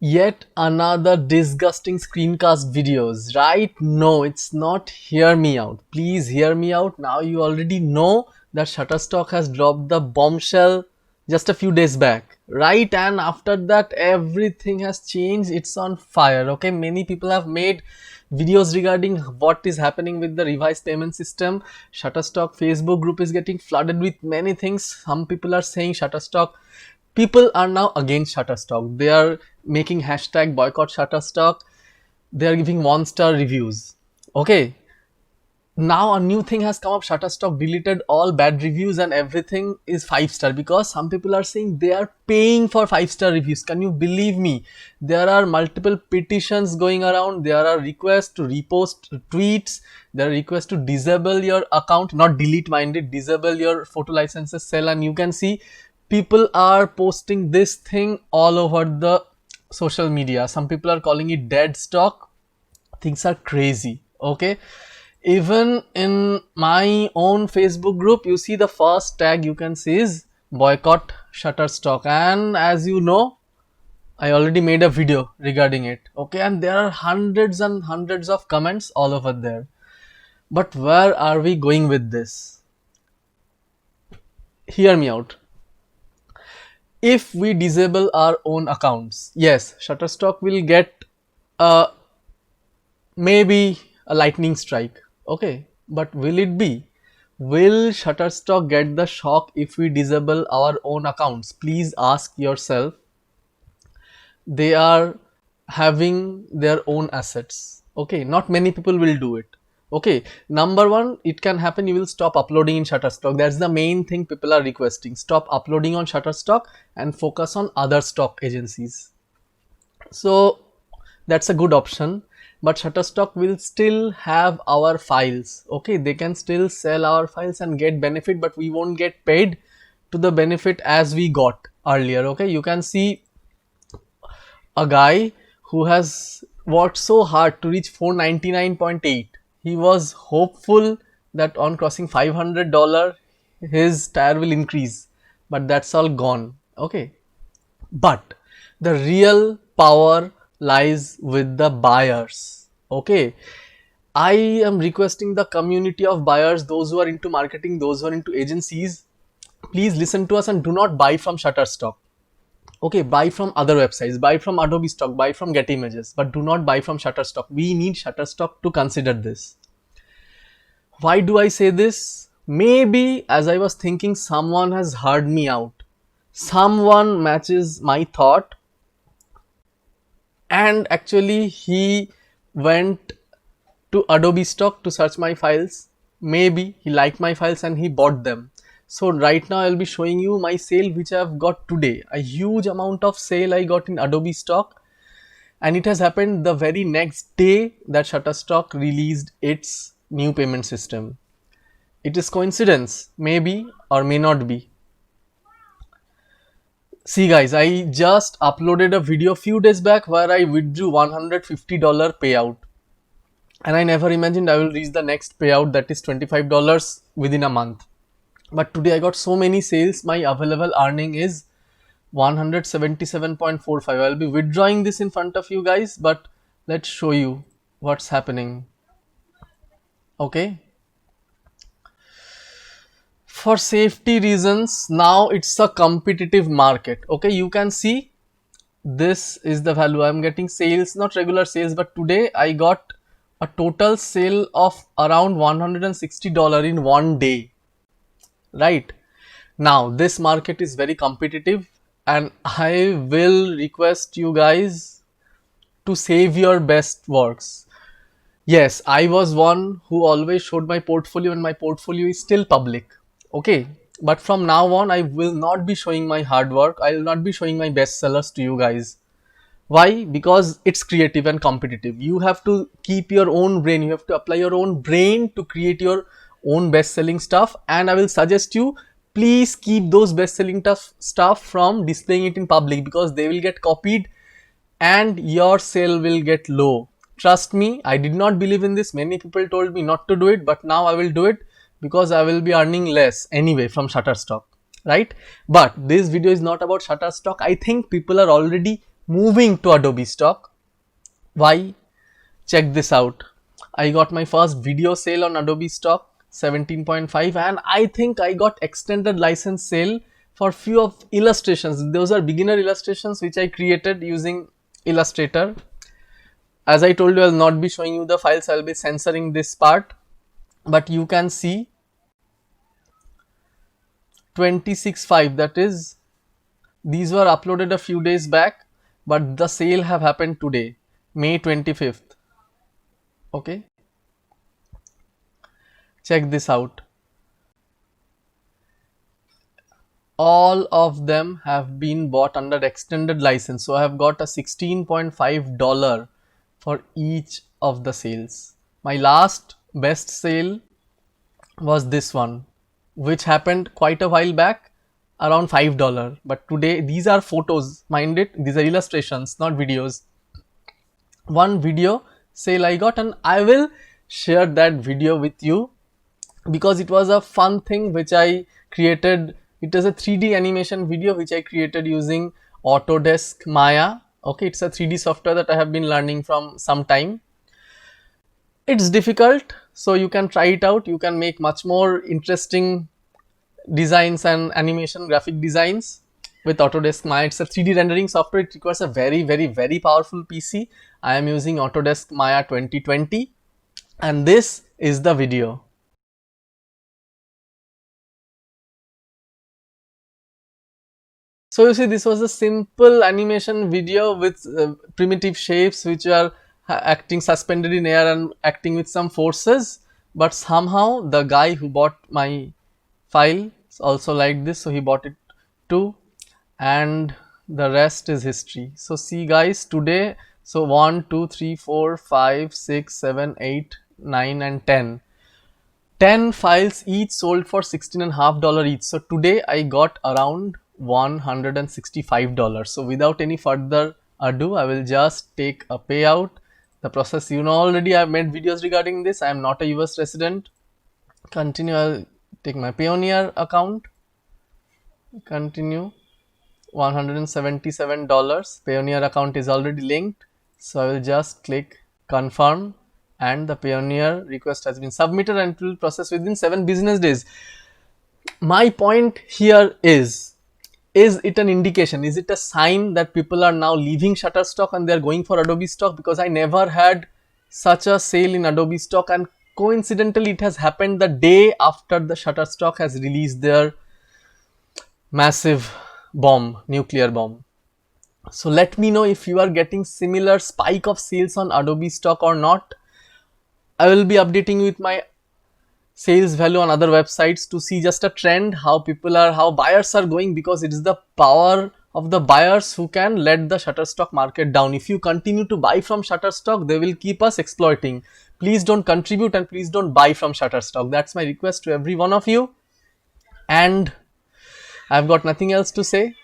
Yet another disgusting screencast videos, right? No, it's not. Hear me out. Please hear me out. Now you already know that Shutterstock has dropped the bombshell just a few days back, right? And after that, everything has changed. It's on fire. Okay, many people have made videos regarding what is happening with the revised payment system. Shutterstock Facebook group is getting flooded with many things. Some people are saying Shutterstock people are now against Shutterstock. They are making hashtag boycott Shutterstock. They are giving 1-star reviews. Okay. Now a new thing has come up. Shutterstock deleted all bad reviews and everything is 5-star because some people are saying they are paying for 5-star reviews. Can you believe me? There are multiple petitions going around. There are requests to repost tweets. There are requests to disable your account, not delete minded, disable your photo licenses sell, and you can see people are posting this thing all over the social media. Some people are calling it dead stock. Things are crazy. Okay, even in my own Facebook group, you see the first tag you can see is boycott Shutterstock, and as you know, I already made a video regarding it. Okay, and there are hundreds and hundreds of comments all over there. But where are we going with this? Hear me out. If we disable our own accounts, yes, Shutterstock will get a maybe a lightning strike. Okay, but will it be? Will Shutterstock get the shock if we disable our own accounts? Please ask yourself. They are having their own assets. Okay, not many people will do it. Okay, number one, it can happen. You will stop uploading in Shutterstock. That's the main thing people are requesting. Stop uploading on Shutterstock and focus on other stock agencies. So that's a good option, but Shutterstock will still have our files. Okay, they can still sell our files and get benefit, but we won't get paid to the benefit as we got earlier. Okay, you can see a guy who has worked so hard to reach 499.8. He was hopeful that on crossing $500 his tire will increase, but that's all gone. Okay, but the real power lies with the buyers. Okay, I am requesting the community of buyers, those who are into marketing, those who are into agencies, please listen to us and do not buy from Shutterstock. Okay, buy from other websites, buy from Adobe Stock, buy from Get Images, but do not buy from Shutterstock. We need Shutterstock to consider this. Why do I say this? Maybe as I was thinking, someone has heard me out. Someone matches my thought, and actually he went to Adobe Stock to search my files. Maybe he liked my files and he bought them. So right now I'll be showing you my sale which I've got today. A huge amount of sale I got in Adobe Stock, and it has happened the very next day that Shutterstock released its new payment system. It is coincidence, maybe, or may not be. See guys, I just uploaded a video a few days back where I withdrew $150 payout, and I never imagined I will reach the next payout, that is $25 within a month. But today I got so many sales, my available earning is 177.45. I'll be withdrawing this in front of you guys, but let's show you what's happening. Okay, for safety reasons, now it's a competitive market. Okay, you can see this is the value I'm getting. Sales, not regular sales, but today I got a total sale of around $160 in one day. Right now this market is very competitive, and I will request you guys to save your best works. Yes, I was one who always showed my portfolio, and my portfolio is still public. Okay, but from now on I will not be showing my hard work. I will not be showing my best sellers to you guys. Why? Because it's creative and competitive. You have to keep your own brain, you have to apply your own brain to create your own best selling stuff, and I will suggest you, please keep those best selling stuff from displaying it in public, because they will get copied and your sale will get low. Trust me, I did not believe in this. Many people told me not to do it, but now I will do it because I will be earning less anyway from Shutterstock, right? But this video is not about Shutterstock. I think people are already moving to Adobe stock. Why? Check this out. I got my first video sale on Adobe stock 17.5, and I think I got extended license sale for few of illustrations. Those are beginner illustrations which I created using Illustrator. As I told you, I will not be showing you the files, I will be censoring this part, but you can see 26.5, that is, these were uploaded a few days back, but the sale have happened today, May 25th. Okay, check this out. All of them have been bought under extended license, so I have got a $16.5 for each of the sales. My last best sale was this one, which happened quite a while back, around $5, but today these are photos, mind it, these are illustrations, not videos. One video sale I got, and I will share that video with you because it was a fun thing which I created. It is a 3D animation video which I created using Autodesk Maya. Okay, it's a 3D software that I have been learning from some time. It's difficult, so you can try it out. You can make much more interesting designs and animation graphic designs with Autodesk Maya. It's a 3D rendering software. It requires a very powerful PC. I am using Autodesk Maya 2020, and this is the video. So you see, this was a simple animation video with primitive shapes which are acting suspended in air and acting with some forces, but somehow the guy who bought my file also liked this, so he bought it too, and the rest is history. So see guys, today, so 1 2 3 4 5 6 7 8 9 and 10 files each sold for $16.5 each. So today I got around $165. So without any further ado, I will just take a payout. The process, you know already, I have made videos regarding this. I am not a US resident. Continue. I'll take my Payoneer account. Continue. $177. Payoneer account is already linked, so I will just click confirm, and the Payoneer request has been submitted and it will process within 7 business days. My point here is it an indication? Is it a sign that people are now leaving Shutterstock and they are going for Adobe stock? Because I never had such a sale in Adobe stock, and coincidentally it has happened the day after the Shutterstock has released their massive bomb, nuclear bomb. So let me know if you are getting similar spike of sales on Adobe stock or not. I will be updating you with my sales value on other websites to see just a trend, how buyers are going, because it is the power of the buyers who can let the Shutterstock market down. If you continue to buy from Shutterstock, they will keep us exploiting. Please don't contribute and please don't buy from Shutterstock. That's my request to every one of you. And I've got nothing else to say,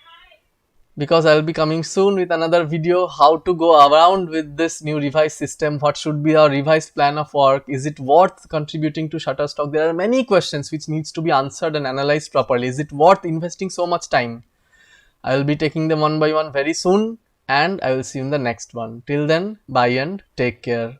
because I will be coming soon with another video, how to go around with this new revised system, what should be our revised plan of work, is it worth contributing to Shutterstock. There are many questions which needs to be answered and analyzed properly. Is it worth investing so much time? I will be taking them one by one very soon, and I will see you in the next one. Till then, bye and take care.